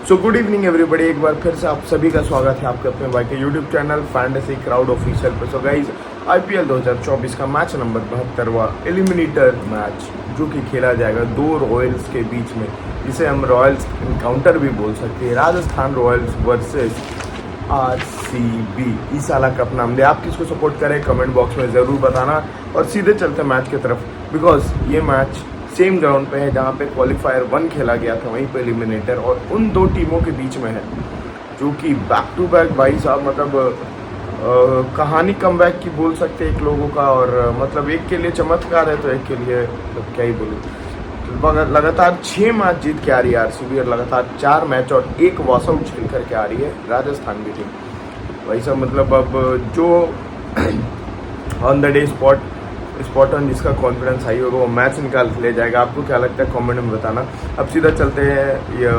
So good evening everybody, एक बार फिर से आप सभी का स्वागत है आपके अपने भाई के YouTube channel fantasy crowd official पर। सो गाइज, आईपीएल 2024 का मैच नंबर 72वां एलिमिनेटर मैच जो कि खेला जाएगा दो रॉयल्स के बीच में, जिसे हम रॉयल्स इनकाउंटर भी बोल सकते हैं। राजस्थान रॉयल्स वर्सेस आरसीबी, इस साल कप नाम दे। आप किसको सपोर्ट करें कमेंट बॉक्स में ज़रूर बताना। और सीधे चलते मैच की तरफ, बिकॉज ये मैच सेम ग्राउंड पे है जहाँ पे क्वालिफायर 1 खेला गया था, वहीं पे एलिमिनेटर, और उन दो टीमों के बीच में है जो कि बैक टू बैक भाई साहब, मतलब कहानी कमबैक की बोल सकते हैं एक लोगों का। और मतलब एक के लिए चमत्कार है तो एक के लिए मतलब क्या ही बोलूँ। लगातार 6 मैच जीत के आ रही है आरसीबी, और लगातार 4 मैच और 1 वॉस आउट खेल करके आ रही है राजस्थान की टीम। भाई साहब मतलब अब जो on the day spot on जिसका कॉन्फिडेंस हाई होगा वो मैच निकाल के ले जाएगा। आपको क्या लगता है कमेंट में बताना। अब सीधा चलते हैं ये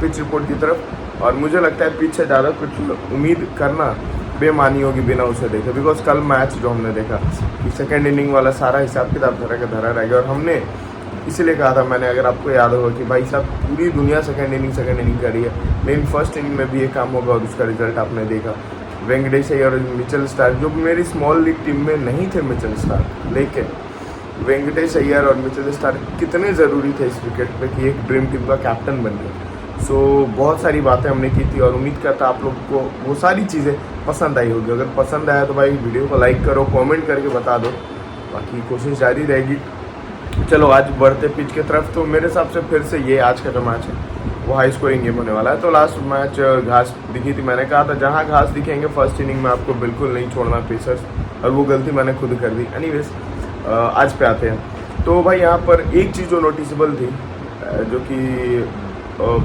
पिच रिपोर्ट की तरफ, और मुझे लगता है पिच से ज़्यादा कुछ उम्मीद करना बेमानी होगी बिना उसे देखे। बिकॉज कल मैच जो हमने देखा कि सेकेंड इनिंग वाला सारा हिसाब किताब धरा का धरा रह गया, और हमने इसीलिए कहा था मैंने, अगर आपको याद होगा, कि भाई साहब पूरी दुनिया सेकेंड इनिंग कर रही है, लेकिन फर्स्ट इनिंग में भी ये काम होगा, और उसका रिजल्ट आपने देखा। वेंकटेश अय्यर और मिचेल स्टार्क, जो मेरी स्मॉल लीग टीम में नहीं थे मिचेल स्टार्क, लेकिन वेंकटेश अय्यर और मिचेल स्टार्क कितने ज़रूरी थे इस विकेट पे कि एक ड्रीम टीम का कैप्टन बन गया। सो बहुत सारी बातें हमने की थी, और उम्मीद करता आप लोग को वो सारी चीज़ें पसंद आई होगी। अगर पसंद आया तो भाई वीडियो को लाइक करो, कमेंट करके बता दो, बाकी कोशिश जारी रहेगी। चलो आज बढ़ते पिच की तरफ। तो मेरे हिसाब से फिर से ये आज का जो मैच है वो हाई स्कोरिंग गेम होने वाला है। तो लास्ट मैच घास दिखी थी, मैंने कहा था जहाँ घास दिखेंगे फर्स्ट इनिंग में आपको बिल्कुल नहीं छोड़ना पेसर्स, और वो गलती मैंने खुद कर दी। एनीवेज आज पे आते हैं। तो भाई यहाँ पर एक चीज़ जो नोटिसेबल थी, जो कि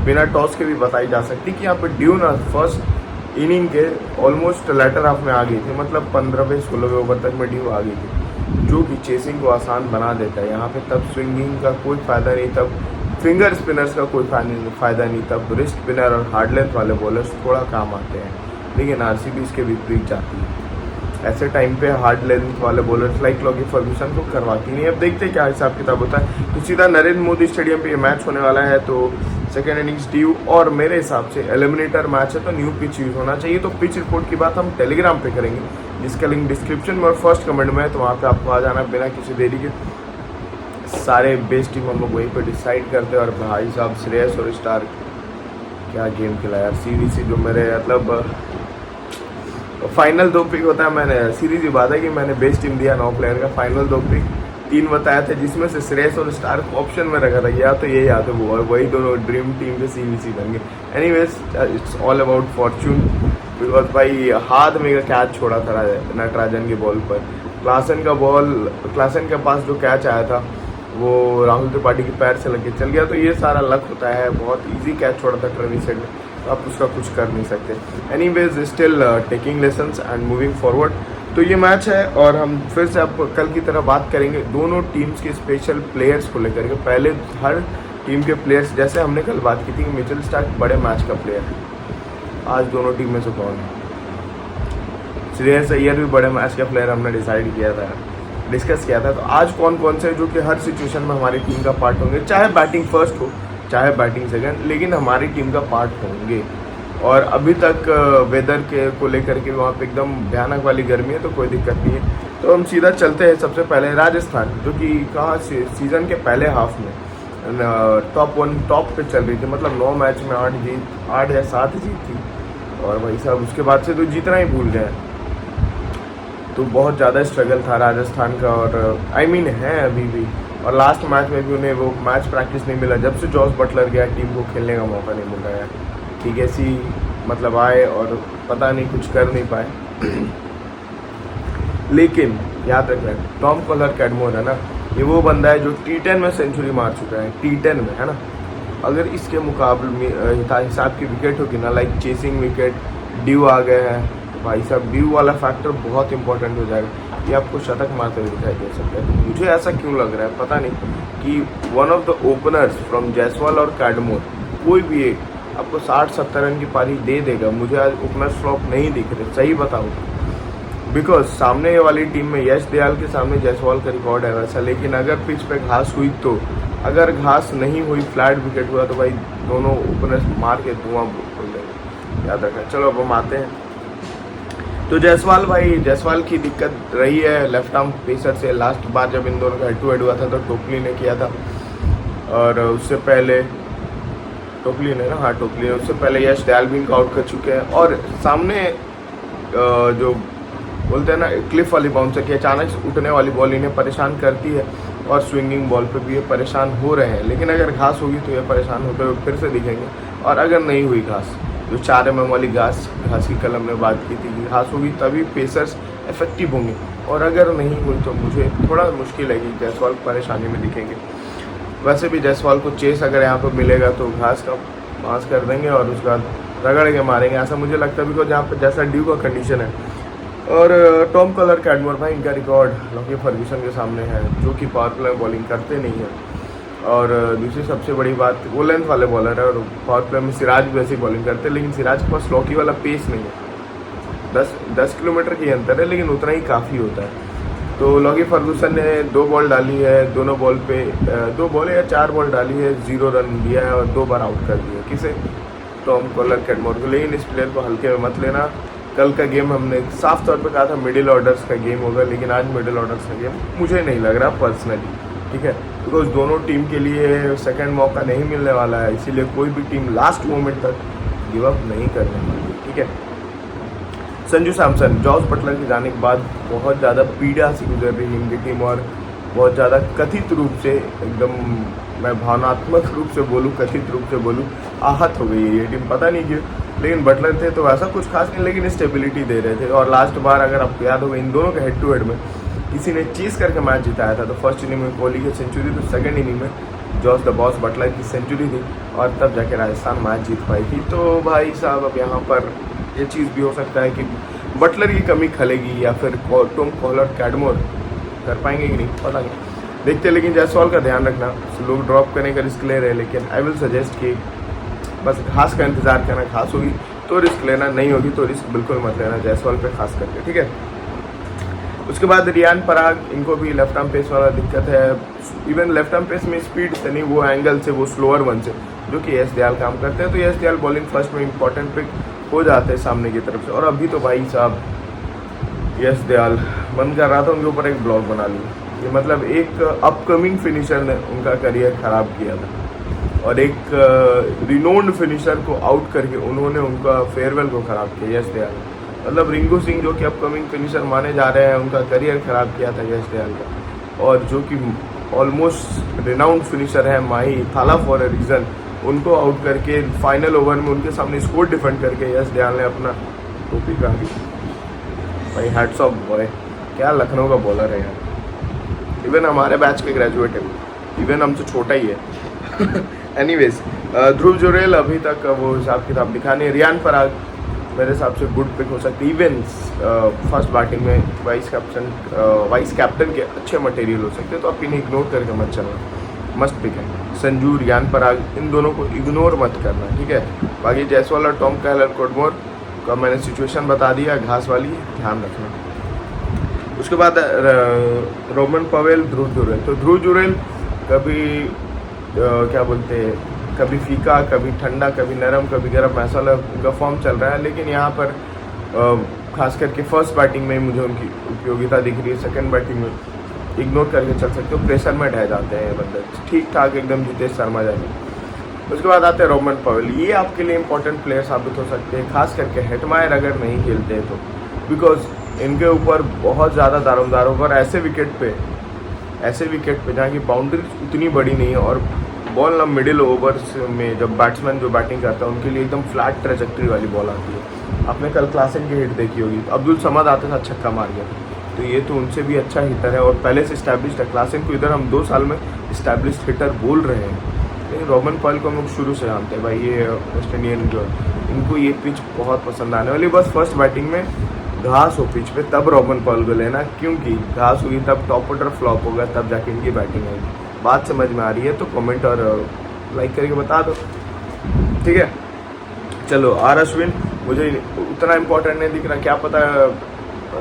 बिना टॉस के भी बताई जा सकती, कि यहाँ पर ड्यू ना फर्स्ट इनिंग के ऑलमोस्ट लेटर हाफ में आ गई थी, मतलब 15वें-16वें ओवर तक में ड्यू आ गई थी, जो कि चेसिंग को आसान बना देता है। यहाँ पे तब स्विंगिंग का कोई फ़ायदा नहीं, तब फिंगर स्पिनर्स का कोई फ़ायदा नहीं, तब रिस्ट स्पिनर और हार्ड लेंथ वाले बॉलर्स थोड़ा काम आते हैं। लेकिन आरसीबी इसके विपरीत जाती है, ऐसे टाइम पे हार्ड लेंथ वाले बॉलर्स लाइक लॉगी फर्ग्यूसन को करवाती नहीं। अब देखते हैं क्या हिसाब किताब होता है। तो सीधा नरेंद्र मोदी स्टेडियम पे ये मैच होने वाला है। तो सेकेंड इनिंग्स ड्यू, और मेरे हिसाब से एलिमिनेटर मैच है तो न्यू पिच यूज़ होना चाहिए। तो पिच रिपोर्ट की बात हम टेलीग्राम पे करेंगे, जिसका लिंक डिस्क्रिप्शन में और फर्स्ट कमेंट में है, तो वहाँ पे आपको आ जाना बिना किसी देरी के। सारे बेस्ट टीम हम लोग वहीं पर डिसाइड करते हैं। और भाई साहब श्रेयस और स्टार्क क्या गेम खेला यार। सीरीज जो मेरे मतलब फाइनल 2 पिक होता है, मैंने सीरीज ही बात है कि मैंने बेस्ट टीम दिया 9 प्लेयर का, फाइनल 2 पिक 3 बताया थे, जिसमें से श्रेयस और स्टार्क ऑप्शन में रखा था, या तो ये या तो वो, और वही दोनों ड्रीम टीम के सीवीसी बन गए। Anyways it's all about Fortune, because भाई हाथ में कैच छोड़ा था नटराजन की बॉल पर। क्लासन के पास जो कैच आया था वो राहुल त्रिपाठी के पैर से लग के चल गया। तो ये सारा लक होता है, बहुत इजी कैच छोड़ा था ट्रेविस हेड ने, तो आप उसका कुछ कर नहीं सकते। Anyways still taking lessons and moving forward. तो ये मैच है, और हम फिर से अब कल की तरह बात करेंगे दोनों टीम्स के स्पेशल प्लेयर्स को लेकर के। पहले हर टीम के प्लेयर्स, जैसे हमने कल बात की थी कि मिचेल स्टार्क बड़े मैच का प्लेयर है, आज दोनों टीम में से कौन है? श्रेयस अय्यर भी बड़े मैच का प्लेयर हमने डिस्कस किया था। तो आज कौन कौन से जो कि हर सिचुएशन में हमारी टीम का पार्ट होंगे, चाहे बैटिंग फर्स्ट हो चाहे बैटिंग सेकंड, लेकिन हमारी टीम का पार्ट होंगे। और अभी तक वेदर के को लेकर के वहाँ पे एकदम भयानक वाली गर्मी है, तो कोई दिक्कत नहीं है। तो हम सीधा चलते हैं। सबसे पहले राजस्थान, जो कि कहाँ सीज़न के पहले हाफ में टॉप पे चल रही थी, मतलब 9 मैच में 8 या 7 जीत थी, और भाई साहब उसके बाद से तो जीतना ही भूल गए। तो बहुत ज़्यादा स्ट्रगल था राजस्थान का, और आई मीन है अभी भी। और लास्ट मैच में भी उन्हें वो मैच प्रैक्टिस नहीं मिला, जब से जॉस बटलर गया टीम को खेलने का मौका नहीं मिल रहा है। ठीक है, सी मतलब आए और पता नहीं कुछ कर नहीं पाए। लेकिन याद रखना, टॉम कॉलर कैडमोर है ना, ये वो बंदा है जो T10 में सेंचुरी मार चुका है, T10 में, है ना। अगर इसके मुकाबले में हिसाब की विकेट होगी ना, लाइक चेसिंग विकेट, ड्यू आ गए हैं, भाई साहब ड्यू वाला फैक्टर बहुत इंपॉर्टेंट हो जाएगा। ये आपको शतक मारते हुए दिखाई दे सकता है। मुझे ऐसा क्यों लग रहा है पता नहीं, कि one of the openers from Jaiswal और कैडमोर, कोई भी एक आपको 60-70 रन की पारी दे देगा। मुझे आज ओपनर फ्लॉप नहीं दिख रहे, सही बताऊँ, बिकॉज सामने वाली टीम में यश दयाल के सामने जायसवाल का रिकॉर्ड है वैसा। लेकिन अगर पिच पे घास हुई तो अगर घास नहीं हुई, फ्लैट विकेट हुआ, तो भाई दोनों ओपनर्स मार के धुआं बोल देंगे, याद रखना। चलो अब हम आते हैं तो जायसवाल की दिक्कत रही है लेफ्ट आर्म पेसर से। लास्ट बार जब इन दोनों का हेड टू हेड हुआ था तो टोपली ने किया था, और उससे पहले टोपली ने उससे पहले यश दयाल भी इनको आउट कर चुके हैं। और सामने जो बोलते हैं ना क्लिफ वाली बाउंसर की अचानक उठने वाली बॉल इन्हें परेशान करती है, और स्विंगिंग बॉल पे भी ये परेशान हो रहे हैं। लेकिन अगर घास होगी तो ये परेशान होते हुए फिर से दिखेंगे, और अगर नहीं हुई घास, जो 4 mm वाली घास की कल हमने बात की थी, घास होगी तभी पेसर्स इफेक्टिव होंगे, और अगर नहीं हुई तो मुझे थोड़ा मुश्किल है कि जायसवाल परेशानी में दिखेंगे। वैसे भी जायसवाल को चेस अगर यहाँ पर मिलेगा तो घास का पास कर देंगे और उसके बाद रगड़ के मारेंगे, ऐसा मुझे लगता है। बिकॉज यहाँ पर जैसा ड्यू का कंडीशन है, और टॉम कॉलर कैडमोर भाई, इनका रिकॉर्ड लॉकी फर्ग्यूसन के सामने है, जो कि पावर प्ले में बॉलिंग करते नहीं है। और दूसरी सबसे बड़ी बात, वो लेंथ वाले बॉलर है, और पावर प्ले में सिराज भी वैसी बॉलिंग करते हैं, लेकिन सिराज के पास लॉकी वाला पेस नहीं है। 10 किलोमीटर की अंतर है, लेकिन उतना ही काफ़ी होता है। तो लॉकी फर्ग्यूसन ने 2 बॉल डाली है, दोनों बॉल पे 2 बॉल या 4 बॉल डाली है, 0 रन दिया है और 2 बार आउट कर दिया। किसे? टॉम कॉलर कैडमोर को। लेकिन इस प्लेयर को हल्के में मत लेना। कल का गेम हमने साफ तौर पे कहा था मिडिल ऑर्डर्स का गेम होगा, लेकिन आज मिडिल ऑर्डर्स का गेम मुझे नहीं लग रहा पर्सनली, ठीक है। बिकॉज दोनों टीम के लिए सेकंड मौका नहीं मिलने वाला है, इसीलिए कोई भी टीम लास्ट मोमेंट तक गिव अप नहीं करने वाली, ठीक है। संजू सैमसन, जॉस बटलर के जाने के बाद बहुत ज़्यादा पीड़ा सी गुजर रही है इनकी टीम, और बहुत ज़्यादा कथित रूप से, एकदम मैं भावनात्मक रूप से बोलूँ, कथित रूप से बोलूँ, आहत हो गई है ये टीम, पता नहीं क्यों। लेकिन बटलर थे तो ऐसा कुछ खास नहीं, लेकिन स्टेबिलिटी दे रहे थे। और लास्ट बार अगर आपको याद होगा, इन दोनों के हेड टू हेड में किसी ने चीज़ करके मैच जिताया था। तो फर्स्ट इनिंग में कोहली की सेंचुरी, तो सेकंड इनिंग में जॉस द बॉस बटलर की सेंचुरी थी, और तब जाके राजस्थान मैच जीत पाई थी। तो भाई साहब अब यहाँ पर ये चीज़ भी हो सकता है कि बटलर की कमी खलेगी, या फिर टॉम कॉलर कैडमोर कर पाएंगे कि नहीं, पता नहीं, देखते। लेकिन जायसवाल का ध्यान रखना, लोग ड्रॉप करने का रिस्क ले रहे हैं, लेकिन आई विल सजेस्ट कि बस घास का इंतजार करना। घास होगी तो रिस्क लेना, नहीं होगी तो रिस्क बिल्कुल मत लेना, जायसवाल पे खास करके, ठीक है। उसके बाद रियान पराग, इनको भी लेफ्ट आर्म पेस वाला दिक्कत है। इवन लेफ्ट आर्म पेस में स्पीड से नहीं, वो एंगल से, वो स्लोअर वन से, जो कि यश दयाल काम करते हैं। तो यश दयाल बॉलिंग फर्स्ट में इंपॉर्टेंट पिक हो जाते हैं सामने की तरफ से। और अभी तो भाई साहब यश दयाल, मन कर रहा था उनके ऊपर एक ब्लॉग बना लिया। ये मतलब एक अपकमिंग फिनिशर ने उनका करियर ख़राब किया था, और एक रिनोन्ड फिनिशर को आउट करके उन्होंने उनका फेयरवेल को ख़राब किया, यश दयाल। मतलब रिंकू सिंह जो कि अपकमिंग फिनिशर माने जा रहे हैं, उनका करियर ख़राब किया था यश दयाल का। और जो कि ऑलमोस्ट रिनाउंड फिनिशर है माही थाला फॉर ए रीज़न, उनको आउट करके फाइनल ओवर में उनके सामने स्कोर डिफेंड करके यश दयाल ने अपना टोपी पहन ली। भाई हैट्स ऑफ बॉय, क्या लखनऊ का बॉलर है यार। इवन हमारे बैच के ग्रेजुएट है, इवन हमसे छोटा ही है। एनीवेज, ध्रुव जुरेल अभी तक वो हिसाब किताब दिखा नहीं। रियान पराग मेरे हिसाब से गुड पिक हो सकती है। इवन फर्स्ट बैटिंग में वाइस कैप्टन के अच्छे मटेरियल हो सकते हैं, तो आप इन्हें इग्नोर करके मत चलना, मस्त पिक है। संजू, रियान पराग, इन दोनों को इग्नोर मत करना, ठीक है। बाकी जायसवाल और टॉम कैडमोर का मैंने सिचुएशन बता दिया, घास वाली, ध्यान रखना। उसके बाद रोमन पवेल, ध्रुव जुरेल। तो ध्रुव जुरेल कभी क्या बोलते हैं, कभी फीका, कभी ठंडा, कभी नरम, कभी गर्म, ऐसा उनका फॉर्म चल रहा है। लेकिन यहाँ पर खास करके फर्स्ट बैटिंग में मुझे उनकी उपयोगिता दिख रही है। सेकंड बैटिंग में इग्नोर करके चल सकते हो, प्रेशर में ढह जाते हैं बंदे, ठीक ठाक एकदम जितेश शर्मा जैसे। उसके बाद आते हैं रोमन पवेल। ये आपके लिए इंपॉर्टेंट प्लेयर साबित हो सकते हैं, खास करके हेटमायर अगर नहीं खेलते हैं तो, बिकॉज इनके ऊपर बहुत ज़्यादा दारोमदार होगा। और ऐसे विकेट पे जहाँ की बाउंड्री उतनी बड़ी नहीं है, और बॉल ना मिडिल ओवर्स में जब बैट्समैन जो बैटिंग करता है उनके लिए एकदम फ्लैट ट्रेजेक्ट्री वाली बॉल आती है। आपने कल क्लासन की हिट देखी होगी, अब्दुल समद आते साथ छक्का मार गया, तो ये तो उनसे भी अच्छा हिटर है और पहले से इस्टेब्लिश्ड है। क्लासन को इधर हम 2 साल में इस्टेब्लिश्ड हिटर बोल रहे हैं, लेकिन रोमन पवेल को हम लोग शुरू से जानते हैं भाई, ये वेस्ट इंडियन जो इनको ये पिच बहुत पसंद आने वाली। बस फर्स्ट बैटिंग में घास हो पिच पे, तब रोमन पवेल को लेना, क्योंकि घास हुई तब टॉप ऑर्डर फ्लॉप होगा, तब जाके इनकी बैटिंग आएगी। बात समझ में आ रही है तो कमेंट और लाइक करके बता दो, ठीक है। चलो आर अश्विन मुझे उतना इम्पोर्टेंट नहीं दिख रहा, क्या पता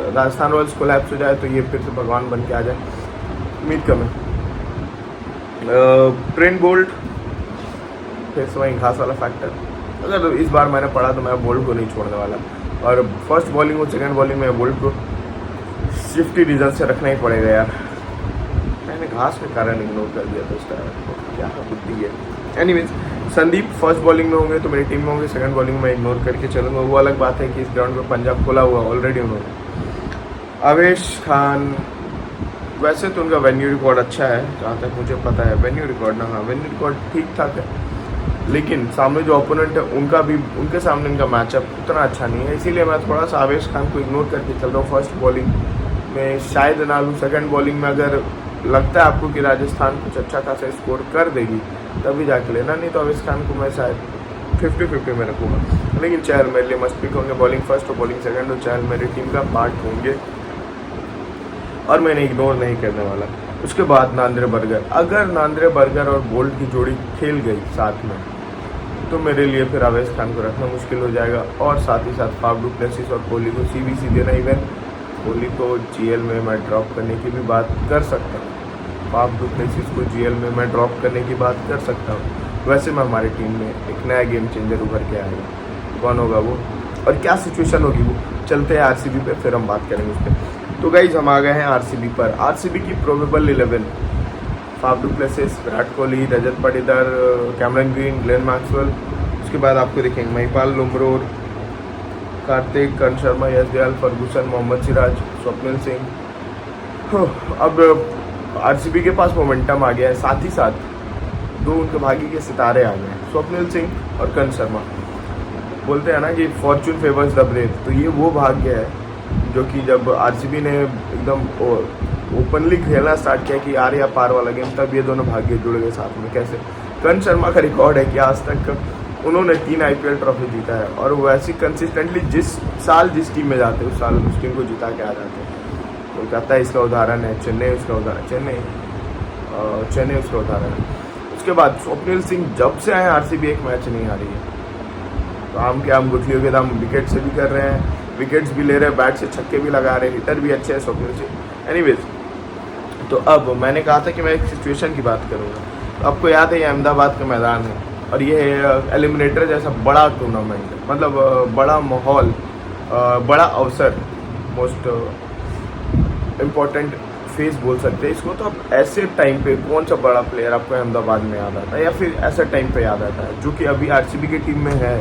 राजस्थान रॉयल्स कोलैप्स हो जाए तो ये फिर से भगवान बन के आ जाए, उम्मीद कम है। ट्रेंट बोल्ट, फिर से वही घास वाला फैक्टर। अगर इस बार मैंने पढ़ा तो मैं बोल्ट को नहीं छोड़ने वाला, और फर्स्ट बॉलिंग और सेकंड बॉलिंग में बोल्ट को शिफ्टी रीजन से रखना ही पड़ेगा यार। मैंने घास के कारण इग्नोर कर दिया था उसका, क्या बुद्धि है। एनीवेज, संदीप फर्स्ट बॉलिंग में होंगे तो मेरी टीम में होंगे, सेकंड बॉलिंग में इग्नोर करके चलूँगा। वो अलग बात है कि इस ग्राउंड पर पंजाब खोला हुआ ऑलरेडी उन्होंने। आवेश खान, वैसे तो उनका वेन्यू रिकॉर्ड अच्छा है जहाँ तक मुझे पता है। वेन्यू रिकॉर्ड ना, हाँ वेन्यू रिकॉर्ड ठीक ठाक है, लेकिन सामने जो ओपोनेंट है उनका भी, उनके सामने इनका मैचअप उतना अच्छा नहीं है, इसीलिए मैं थोड़ा सा आवेश खान को इग्नोर करके चल रहा हूँ। फर्स्ट बॉलिंग में शायद ना लूँ, सेकंड बॉलिंग में अगर लगता है आपको कि राजस्थान कुछ अच्छा खासा स्कोर कर देगी तभी जाके लेना, नहीं तो आवेश खान को मैं शायद 50-50 में रखूँगा। लेकिन चहल मेरे लिए मस्ट पिक होंगे, बॉलिंग फर्स्ट और बॉलिंग सेकंड, और चहल मेरी टीम का पार्ट होंगे और मैंने इग्नोर नहीं करने वाला। उसके बाद नांद्रे बर्गर, अगर नांद्रे बर्गर और बोल्ट की जोड़ी खेल गई साथ में तो मेरे लिए फिर आवेश खान को रखना मुश्किल हो जाएगा, और साथ ही साथ फाफ डू प्लेसिस और कोहली को CBC देना। इवन कोहली को GL में मैं ड्रॉप करने की भी बात कर सकता हूँ, फाफ डू प्लेसिस को GL में मैं ड्रॉप करने की बात कर सकता हूँ। वैसे में हमारी टीम में एक नया गेम चेंजर उभर के आएगा, कौन होगा वो और क्या सिचुएशन होगी वो, चलते हैं RCB पे, फिर हम बात करेंगे उस पर। तो गाइज हम आ गए हैं RCB पर। RCB की probable 11, Faf du Plessis, Virat Kohli, Rajat Patidar, Cameron Green, Glenn Maxwell. उसके बाद आपको दिखेंगे महिपाल लुम्ब्रोर, कार्तिक, कर्ण शर्मा, यश दयाल, फर्गूसन, मोहम्मद सिराज, स्वप्निल सिंह। अब RCB के पास मोमेंटम आ गया है, साथ ही साथ दो उनके भाग्य के सितारे आ गए हैं, स्वप्निल सिंह और कर्ण शर्मा। बोलते हैं ना कि फॉर्चून फेवर्स द ब्रेव, तो ये वो भाग्य है जो कि जब RCB ने एकदम ओपनली खेलना स्टार्ट किया कि यार या पार वाला गेम, तब ये दोनों भाग्य जुड़ गए साथ में। कैसे? कर्ण शर्मा का रिकॉर्ड है कि आज तक उन्होंने 3 IPL ट्रॉफी जीता है, और वैसे कंसिस्टेंटली जिस साल जिस टीम में जाते हैं उस साल उस टीम को जिता के आ जाते हैं। कोलकाता इसका उदाहरण है, चेन्नई उसका उदाहरण, चेन्नई उसका उदाहरण है। उसके बाद स्वप्निल सिंह जब से आए RCB एक मैच नहीं हारी है, तो आम के आम गुठलियों के दाम विकेट से भी कर रहे हैं, विकेट्स भी ले रहे हैं, बैट से छक्के भी लगा रहे हैं, हिटर भी अच्छे हैं स्वप्निल सिंह। एनीवेज, तो अब मैंने कहा था कि मैं एक सिचुएशन की बात करूँगा, तो आपको याद है ये अहमदाबाद का मैदान है और ये एलिमिनेटर जैसा बड़ा टूर्नामेंट है, मतलब बड़ा माहौल, बड़ा अवसर, मोस्ट इम्पोर्टेंट फेस बोल सकते हैं इसको। तो अब ऐसे टाइम पे कौन सा बड़ा प्लेयर आपको अहमदाबाद में याद आता है, या फिर ऐसा टाइम पे याद आता है जो कि अभी RCB की टीम में है?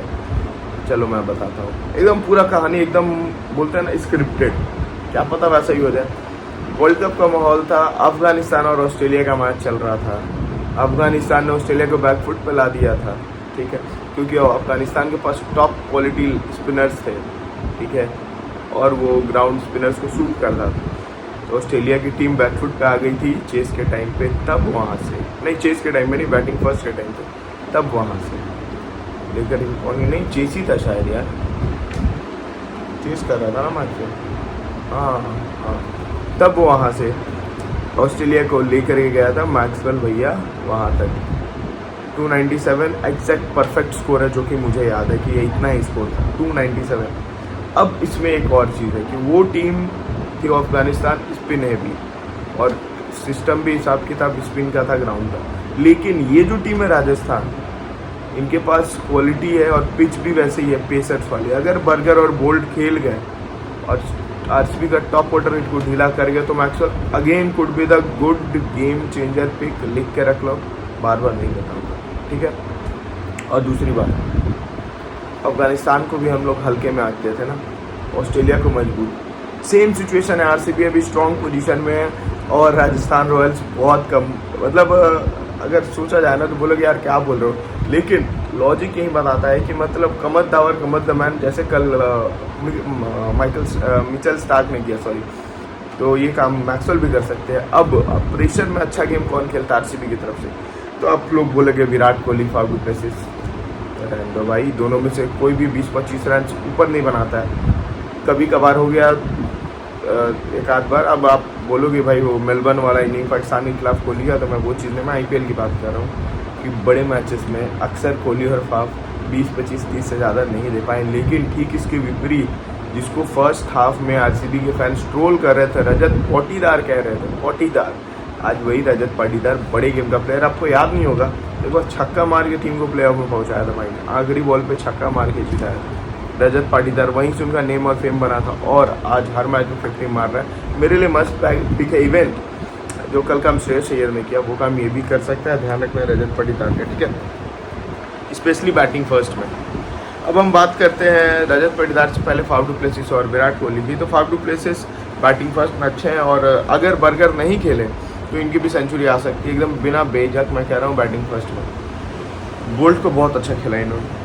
चलो मैं बताता हूँ, एकदम पूरा कहानी एकदम बोलते हैं ना स्क्रिप्टेड, क्या पता वैसा ही हो जाए। वर्ल्ड कप का माहौल था, अफगानिस्तान और ऑस्ट्रेलिया का मैच चल रहा था। अफगानिस्तान ने ऑस्ट्रेलिया को बैकफुट पे ला दिया था, ठीक है, क्योंकि अफगानिस्तान के पास टॉप क्वालिटी स्पिनर्स थे, ठीक है, और वो ग्राउंड स्पिनर्स को शूट करता था। तो ऑस्ट्रेलिया की टीम बैकफुट पे आ गई थी चेस के टाइम पे, तब वहाँ से नहीं, चेस के टाइम में नहीं, बैटिंग फर्स्ट के टाइम पे, तब वहाँ से लेकर नहीं, चेस ही था शायद यार, चेस कर रहा था ना मैच से, हाँ, तब वहाँ से ऑस्ट्रेलिया को लेकर के गया था मैक्सवेल भैया वहाँ तक। 297 एग्जैक्ट परफेक्ट स्कोर है, जो कि मुझे याद है कि ये इतना ही स्कोर था, 297। अब इसमें एक और चीज़ है कि वो टीम थी अफगानिस्तान, स्पिन है भी, और सिस्टम भी हिसाब किताब स्पिन का था, ग्राउंड का। लेकिन ये जो टीम है राजस्थान, इनके पास क्वालिटी है और पिच भी वैसे ही है, पेसर्स वाली। अगर बर्गर और बोल्ट खेल गए और RCB का टॉप ऑर्डर इनको ढीला कर गया तो Maxwell again could be the good game changer pick, लिख के रख लो, बार बार नहीं बताऊंगा, ठीक है। और दूसरी बात, अफगानिस्तान को भी हम लोग हल्के में आते थे ना, ऑस्ट्रेलिया को मजबूत। सेम सिचुएशन है, RCB अभी स्ट्रॉन्ग पोजीशन में है और राजस्थान रॉयल्स बहुत कम, मतलब अगर सोचा जाए ना तो बोलोगे यार क्या बोल रहे हो, लेकिन लॉजिक यही बताता है कि मतलब कमत दावर कमत द मैन, जैसे कल मिचेल स्टार्क ने किया, सॉरी, तो ये काम मैक्सवेल भी कर सकते हैं। अब प्रेशर में अच्छा गेम कौन खेलता है RCB की तरफ से, तो आप लोग बोलेंगे Virat Kohli, Faf du Plessis, तो भाई दोनों में से कोई भी 20-25 रन ऊपर नहीं बनाता है, कभी कभार हो गया एक आध बार। अब आप बोलोगे भाई वो मेलबर्न वाला इनिंग पाकिस्तान के खिलाफ कोहली का, तो मैं वो चीज़ नहीं, मैं IPL की बात कर रहा हूँ कि बड़े मैचेस में अक्सर कोहली और फाफ 20-25-30 से ज़्यादा नहीं दे पाए। लेकिन ठीक इसके विपरीत, जिसको फर्स्ट हाफ में RCB के फैंस ट्रोल कर रहे थे, रजत पाटीदार कह रहे थे, पाटीदार, आज वही रजत पाटीदार बड़े गेम का प्लेयर, आपको याद नहीं होगा एक बार छक्का मार के टीम को प्ले ऑफ में पहुंचाया था भाई ने, आखिरी बॉल पे छक्का मार के जिताया था रजत पाटीदार, वहीं से उनका नेम और फेम बना था और आज हर मैच में 50 मार रहा है। मेरे लिए मस्ट पिक है इवेंट, जो कल काम श्रेयस अय्यर ने किया वो काम ये भी कर सकता है, ध्यान रखना है रजत पाटीदार का, ठीक है, स्पेशली बैटिंग फर्स्ट में। अब हम बात करते हैं रजत पाटीदार से पहले फाफ डू प्लेसिस और विराट कोहली की। तो Faf du Plessis batting first में अच्छे हैं और अगर बर्गर नहीं खेले तो इनकी भी सेंचुरी आ सकती है, एकदम बिना बेझक मैं कह रहा हूँ बैटिंग फर्स्ट में। बोल्ट को बहुत अच्छा खेला इन्होंने,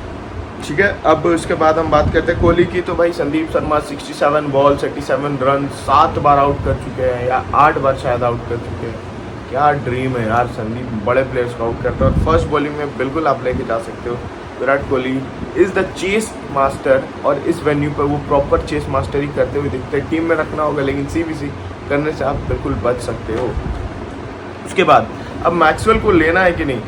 ठीक है। अब इसके बाद हम बात करते हैं कोहली की। तो भाई संदीप शर्मा 67 बॉल 87 रन 7 बार आउट कर चुके हैं या 8 बार शायद आउट कर चुके हैं। क्या ड्रीम है यार, संदीप बड़े प्लेयर्स को आउट करता है और फर्स्ट बॉलिंग में बिल्कुल आप लेके जा सकते हो। Virat Kohli is the chase master और इस वेन्यू पर वो प्रॉपर चेस मास्टर ही करते हुए दिखते हैं। टीम में रखना होगा लेकिन CBC करने से आप बिल्कुल बच सकते हो। उसके बाद अब मैक्सवेल को लेना है कि नहीं,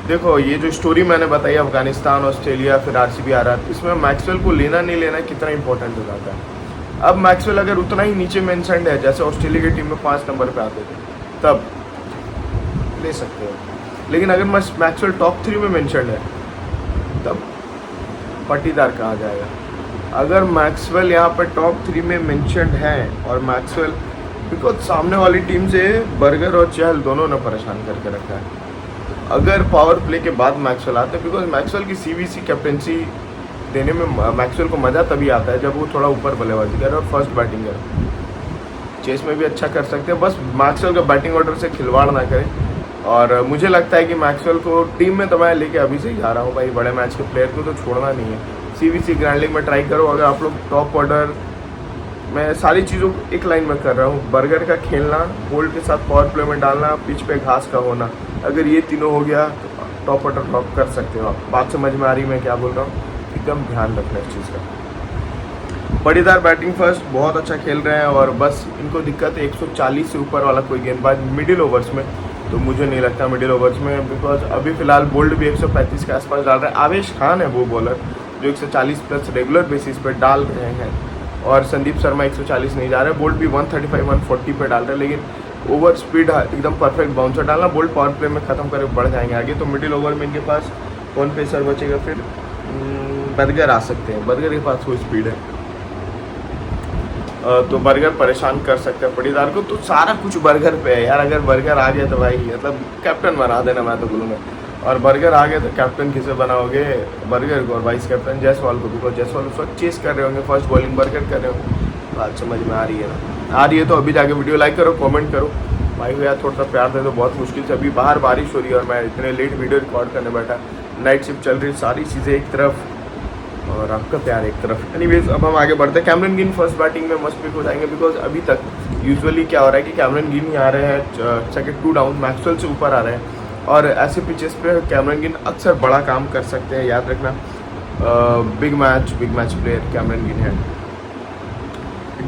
देखो ये जो स्टोरी मैंने बताई अफगानिस्तान ऑस्ट्रेलिया फिर RCB आ रहा है, इसमें मैक्सवेल को लेना नहीं लेना कितना इंपॉर्टेंट हो जाता है। अब मैक्सवेल अगर उतना ही नीचे मेंशन्ड है जैसे ऑस्ट्रेलिया की टीम में 5 नंबर पे आते थे तब ले सकते हो, लेकिन अगर मैक्सवेल टॉप 3 में मेंशन्ड है तब पाटीदार कहा जाएगा। अगर मैक्सवेल यहाँ पर टॉप 3 में मेंशन्ड है और मैक्सवेल बिकॉज सामने वाली टीम से बर्गर और चहल दोनों ने परेशान करके रखा है, अगर पावर प्ले के बाद मैक्सवेल आते हैं बिकॉज मैक्सवेल की CBC कैप्टनसी देने में मैक्सवेल को मज़ा तभी आता है जब वो थोड़ा ऊपर बल्लेबाजी करे और फर्स्ट बैटिंग करे, चेस में भी अच्छा कर सकते हैं, बस मैक्सवेल का बैटिंग ऑर्डर से खिलवाड़ ना करें। और मुझे लगता है कि मैक्सवेल को टीम में तो मैं लेके अभी से ही जा रहा हूँ भाई, बड़े मैच के प्लेयर को तो छोड़ना नहीं है। CBC ग्रैंड लीग में ट्राई करो, अगर आप लोग टॉप ऑर्डर, मैं सारी चीज़ों को एक लाइन में कर रहा हूँ, बर्गर का खेलना, बोल्ट के साथ पावर प्ले में डालना, पिच पे घास का होना, अगर ये तीनों हो गया तो टॉप ऑर्डर ड्रॉप कर सकते हो आप। बात समझ में आ रही मैं क्या बोल रहा हूँ, एकदम ध्यान रखना इस चीज़ का। पाटीदार बैटिंग फर्स्ट बहुत अच्छा खेल रहे हैं और बस इनको दिक्कत है 140 से ऊपर वाला कोई गेंदबाज मिडिल ओवर्स में, तो मुझे नहीं लगता मिडिल ओवर्स में, बिकॉज अभी फिलहाल बोल्ट भी 135 के आसपास डाल रहा है। आवेश खान है वो बॉलर जो 140 प्लस रेगुलर बेसिस पे डाल रहे हैं और संदीप शर्मा 140 नहीं जा रहे, बोल्ट भी 135 140 पे डाल रहे हैं, लेकिन ओवर स्पीड एकदम परफेक्ट बाउंसर डालना, बोल्ट पावर प्ले में ख़त्म करके बढ़ जाएंगे आगे। तो मिडिल ओवर में इनके पास कौन पेसर बचेगा, फिर बर्गर आ सकते हैं, बर्गर के पास वो स्पीड है, तो बर्गर परेशान कर सकते हैं पाटीदार को। तो सारा कुछ बर्गर पे है यार, अगर बर्गर आ गया तो भाई मतलब कैप्टन बना देना मैं तो बोलूँगा, और बर्गर आ गया तो कैप्टन किसे बनाओगे, बर्गर को और वाइस कैप्टन जायसवाल को, बिकॉज जायसवाल उस वक्त चेस कर रहे होंगे, फर्स्ट बॉलिंग बर्गर कर रहे होंगे। बात समझ में आ रही है ना, आ रही है तो अभी जाके वीडियो लाइक करो, कमेंट करो भाई को यार, थोड़ा सा प्यार दे दो, बहुत मुश्किल से अभी बाहर बारिश हो रही है और मैं इतने लेट वीडियो रिकॉर्ड करने बैठा, नाइट शिफ्ट चल रही, सारी चीज़ें एक तरफ और आपका प्यार एक तरफ। एनीवेज अब हम आगे बढ़ते हैं। कैमरन ग्रीन फर्स्ट बैटिंग में मस्ट पिक हो जाएंगे, बिकॉज अभी तक यूजुअली क्या हो रहा है कि कैमरन ग्रीन ही आ रहे हैं सेकंड 2 डाउन, मैक्सवेल से ऊपर आ रहे हैं और ऐसे पिचेस पे कैमरन ग्रीन अक्सर बड़ा काम कर सकते हैं, याद रखना। Big match player Cameron green है।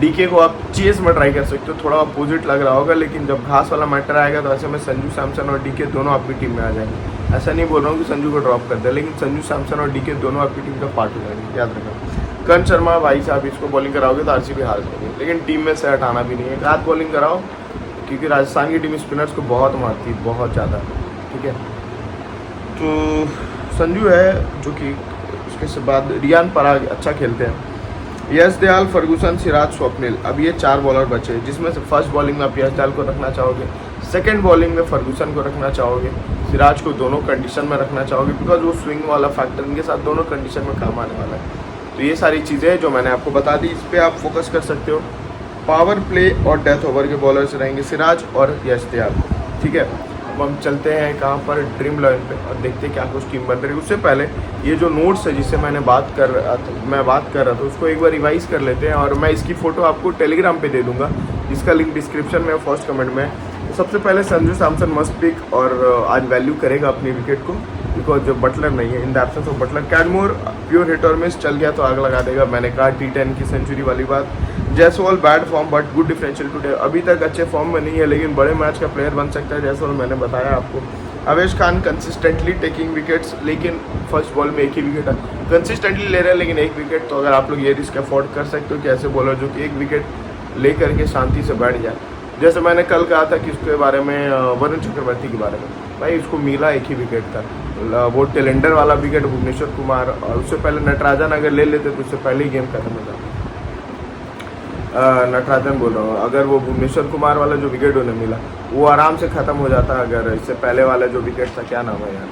DK को आप चेस में ट्राई कर सकते हो, थोड़ा अपोजिट लग रहा होगा, लेकिन जब घास वाला मैटर आएगा तो ऐसे में संजू सैमसन और DK दोनों आपकी टीम में आ जाएंगे। ऐसा नहीं बोल रहा हूँ कि संजू को ड्रॉप कर दे, लेकिन संजू सैमसन और DK दोनों आपकी टीम का पार्ट हो जाएंगे, याद रखना। कर्ण शर्मा भाई साहब इसको बॉलिंग कराओगे तो RCB हार जाएगी, लेकिन टीम में से हटाना भी नहीं है, रात बॉलिंग कराओ, क्योंकि राजस्थान की टीम स्पिनर्स को बहुत मारती है, बहुत ज़्यादा, ठीक है। तो संजू है जो कि उसके बाद रियान पराग अच्छा खेलते हैं, यश दयाल, फर्गूसन, सिराज, स्वप्निल, अब ये 4 बॉलर बचे, जिसमें से फर्स्ट बॉलिंग में आप यश दयाल को रखना चाहोगे, सेकंड बॉलिंग में फर्गूसन को रखना चाहोगे, सिराज को दोनों कंडीशन में रखना चाहोगे, बिकॉज वो स्विंग वाला फैक्टर इनके साथ दोनों कंडीशन में काम आने वाला है। तो ये सारी चीज़ें जो मैंने आपको बता दी, इस पर आप फोकस कर सकते हो। पावर प्ले और डेथ ओवर के बॉलर्स रहेंगे सिराज और यश दयाल, ठीक है। अब हम चलते हैं कहाँ पर, ड्रीम 11 पे, और देखते हैं क्या कुछ टीम बन रही है। उससे पहले ये जो नोट्स है जिससे मैं बात कर रहा था उसको एक बार रिवाइज कर लेते हैं, और मैं इसकी फ़ोटो आपको टेलीग्राम पे दे दूंगा, जिसका लिंक डिस्क्रिप्शन में फर्स्ट कमेंट में। तो सबसे पहले संजू सैमसन मस्ट पिक, और आज वैल्यू करेगा अपनी विकेट को, बिकॉज जो बटलर नहीं है, in the absence of Buttler. Cadmore pure hit और मिस, चल गया तो आग लगा देगा, मैंने कहा T10 की सेंचुरी वाली बात। Jaiswal bad form but good differential today, अभी तक अच्छे फॉर्म में नहीं है लेकिन बड़े मैच का प्लेयर बन सकता है जायसवाल, मैंने बताया आपको। आवेश खान कंसिस्टेंटली टेकिंग विकेट्स, लेकिन फर्स्ट बॉल में एक ही विकेट कंसिस्टेंटली ले रहे हैं, लेकिन एक विकेट, तो अगर आप लोग ये रिस्क अफोर्ड कर सकते हो कि ऐसे बॉलर जो कि एक विकेट ले करके शांति से बैठ जाए। जैसे मैंने कल कहा था कि उसके बारे में, वरुण चक्रवर्ती के बारे में, भाई उसको मिला एक ही विकेट था, वो टेलेंडर वाला विकेट भुवनेश्वर कुमार, और उससे पहले नटराजन अगर ले लेते तो उससे पहले ही गेम खत्म हो जाता। नटराजन बोल रहा हूँ, अगर वो भुवनेश्वर कुमार वाला जो विकेट उन्हें मिला वो आराम से ख़त्म हो जाता। अगर इससे पहले वाला जो विकेट था, क्या नाम है यार,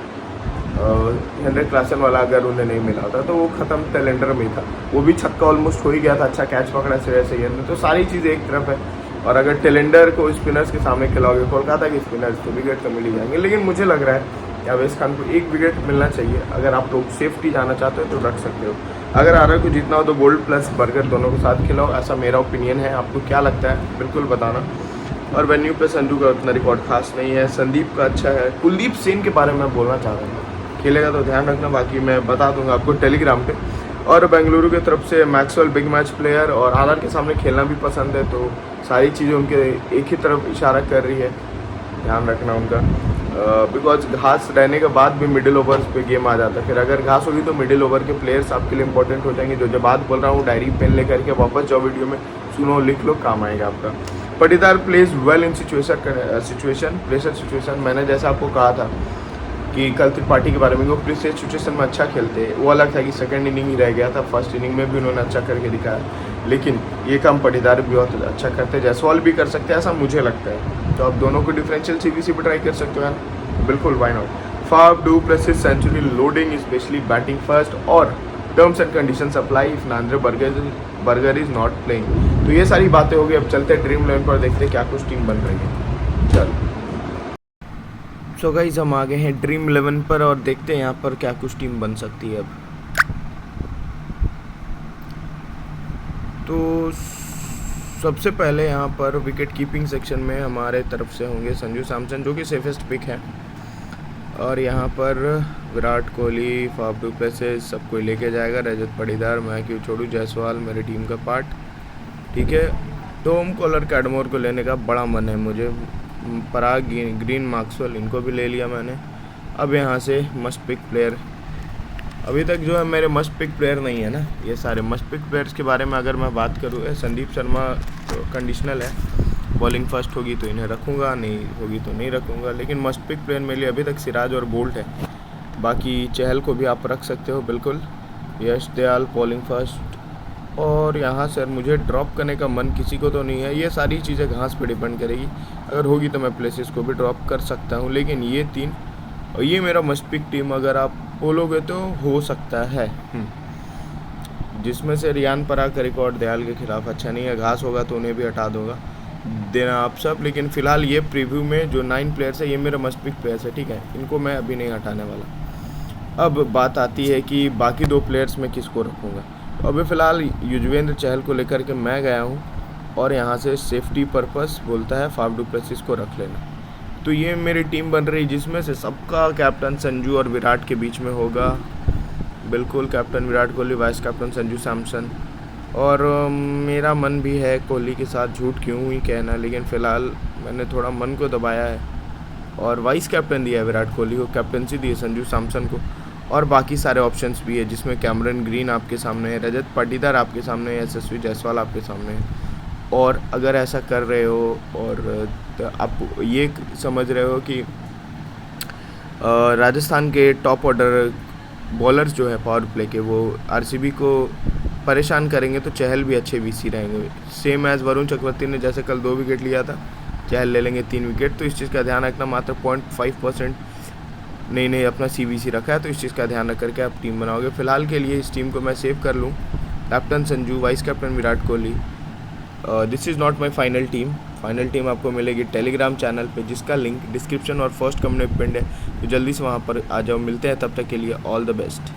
हेनरी क्लासन वाला, अगर उन्हें नहीं मिला होता तो वो ख़त्म टेलेंडर में ही था। वो भी छक्का ऑलमोस्ट हो ही गया था, अच्छा कैच पकड़ा श्रेयस अय्यर ने। तो सारी चीज़ें एक तरफ है, और अगर टेलेंडर को स्पिनर्स के सामने खिलाओगे, कोलकाता के स्पिनर्स, तो विकेट तो मिल ही जाएंगे। लेकिन मुझे लग रहा है कि अवेश खान को एक विकेट मिलना चाहिए। अगर आप लोग सेफ्टी जाना चाहते हो तो रख सकते हो। अगर आरआर को जीतना हो तो बोल्ट प्लस बर्गर दोनों के साथ खिलाओ, ऐसा मेरा ओपिनियन है। आपको क्या लगता है बिल्कुल बताना। और वेन्यू पे संजू का उतना रिकॉर्ड खास नहीं है, संदीप का अच्छा है। कुलदीप सेन के बारे में मैं बोलना चाह रहा हूँ, खेलेगा तो ध्यान रखना, बाकी मैं बता दूंगा आपको टेलीग्राम पे। और बेंगलुरु की तरफ से मैक्सवेल बिग मैच प्लेयर, और आरआर के सामने खेलना भी पसंद है, तो सारी चीज़ें उनके एक ही तरफ इशारा कर रही है, ध्यान रखना उनका। बिकॉज घास रहने के बाद भी मिडिल ओवर्स पे गेम आ जाता है। फिर अगर घास होगी तो मिडिल ओवर के प्लेयर्स आपके लिए इंपॉर्टेंट हो जाएंगे। जो बात बोल रहा हूँ डायरी पेन लेकर के वापस जाओ, वीडियो में सुनो, लिख लो, काम आएगा आपका। पटीदार pledge well in situation pressure situation. मैंने जैसा आपको कहा था कि कल त्रिपाठी के बारे में, वो प्रेशर सिचुएशन में अच्छा खेलते हैं। वो अलग था कि सेकंड इनिंग ही रह गया था, फर्स्ट इनिंग में भी उन्होंने अच्छा करके दिखाया, लेकिन ये काम पटीदार भी बहुत अच्छा करते हैं, जायसवाल भी कर सकते हैं, ऐसा मुझे लगता है। तो आप दोनों को डिफरेंशियल सीबीसी पर ट्राई कर सकते हो यार, बिल्कुल, why not. Faf du Plessis century loading specially batting first, और terms and conditions apply if Nandre Burger is not playing. तो ये सारी बातें हो गई। अब चलते हैं ड्रीम 11 पर, देखते हैं क्या कुछ टीम बन रही है। चलो सो गाइस, हम आ गए हैं ड्रीम 11 पर और देखते हैं यहाँ पर क्या कुछ टीम बन सकती है। अब तो सबसे पहले यहाँ पर विकेट कीपिंग सेक्शन में हमारे तरफ से होंगे संजू सैमसन, जो कि सेफेस्ट पिक है। और यहाँ पर Virat Kohli, Faf du Plessis सबको लेके जाएगा। रजत पाटीदार, मैं क्यों छोड़ू, जायसवाल मेरी टीम का पार्ट, ठीक है। टॉम कॉलर, कैडमोर को लेने का बड़ा मन है मुझे। पराग, ग्रीन, मैक्सवेल, इनको भी ले लिया मैंने। अब यहाँ से मस्ट पिक प्लेयर, अभी तक जो है मेरे मस्ट पिक प्लेयर नहीं है ना, ये सारे मस्ट पिक प्लेयर्स के बारे में अगर मैं बात करूँ, संदीप शर्मा तो कंडीशनल है, बॉलिंग फर्स्ट होगी तो इन्हें रखूँगा, नहीं होगी तो नहीं रखूँगा। लेकिन मस्ट पिक प्लेयर मेरे लिए अभी तक सिराज और बोल्ट है। बाकी चहल को भी आप रख सकते हो बिल्कुल, यश दयाल बॉलिंग फर्स्ट। और यहाँ सर मुझे ड्रॉप करने का मन किसी को तो नहीं है, ये सारी चीज़ें घास पे डिपेंड करेगी। अगर होगी तो मैं प्लेसेस को भी ड्रॉप कर सकता हूँ, लेकिन ये तीन और ये मेरा मस्ट पिक टीम अगर आप बोलोगे तो हो सकता है। जिसमें से रियान पराग का रिकॉर्ड दयाल के खिलाफ अच्छा नहीं है, घास होगा तो उन्हें भी हटा दूंगा, देना आप सब। लेकिन फ़िलहाल ये प्रीव्यू में जो 9 प्लेयर्स है ये मेरे मस्ट पिक प्लेयर्स है, ठीक है, इनको मैं अभी नहीं हटाने वाला। अब बात आती है कि बाकी 2 प्लेयर्स में किसको रखूँगा। तो अभी फ़िलहाल युजवेंद्र चहल को लेकर के मैं गया हूँ, और यहाँ से सेफ्टी पर्पस बोलता है फाफ डू प्लेसिस को रख लेना। तो ये मेरी टीम बन रही, जिसमें से सबका कैप्टन संजू और विराट के बीच में होगा। बिल्कुल, captain Virat Kohli, vice captain Sanju Samson. और मेरा मन भी है कोहली के साथ, झूठ क्यों ही कहना, लेकिन फ़िलहाल मैंने थोड़ा मन को दबाया है और वाइस कैप्टन दिया है विराट कोहली को, कैप्टनसी दी है संजू सैमसन को। और बाकी सारे ऑप्शंस भी है, जिसमें कैमरन ग्रीन आपके सामने है, रजत पाटीदार आपके सामने है, यशस्वी जायसवाल आपके सामने है। और अगर ऐसा कर रहे हो और आप ये समझ रहे हो कि राजस्थान के टॉप ऑर्डर बॉलर्स जो है पावर प्ले के, वो आरसीबी को परेशान करेंगे, तो चहल भी अच्छे वीसी रहेंगे। सेम एज़ वरुण चक्रवर्ती ने जैसे कल 2 विकेट लिया था, चहल ले लेंगे 3 विकेट। तो इस चीज़ का ध्यान रखना, मात्र 0.5% नहीं अपना सीवीसी रखा है, तो इस चीज़ का ध्यान रख करके आप टीम बनाओगे। फिलहाल के लिए इस टीम को मैं सेव कर लूँ, captain Sanju, vice captain Virat Kohli. This is not my final team. Final team आपको मिलेगी टेलीग्राम चैनल पे, जिसका लिंक डिस्क्रिप्शन और फर्स्ट कमेंट में पिन है, तो जल्दी से वहाँ पर आ जाओ। मिलते हैं, तब तक के लिए ऑल द बेस्ट।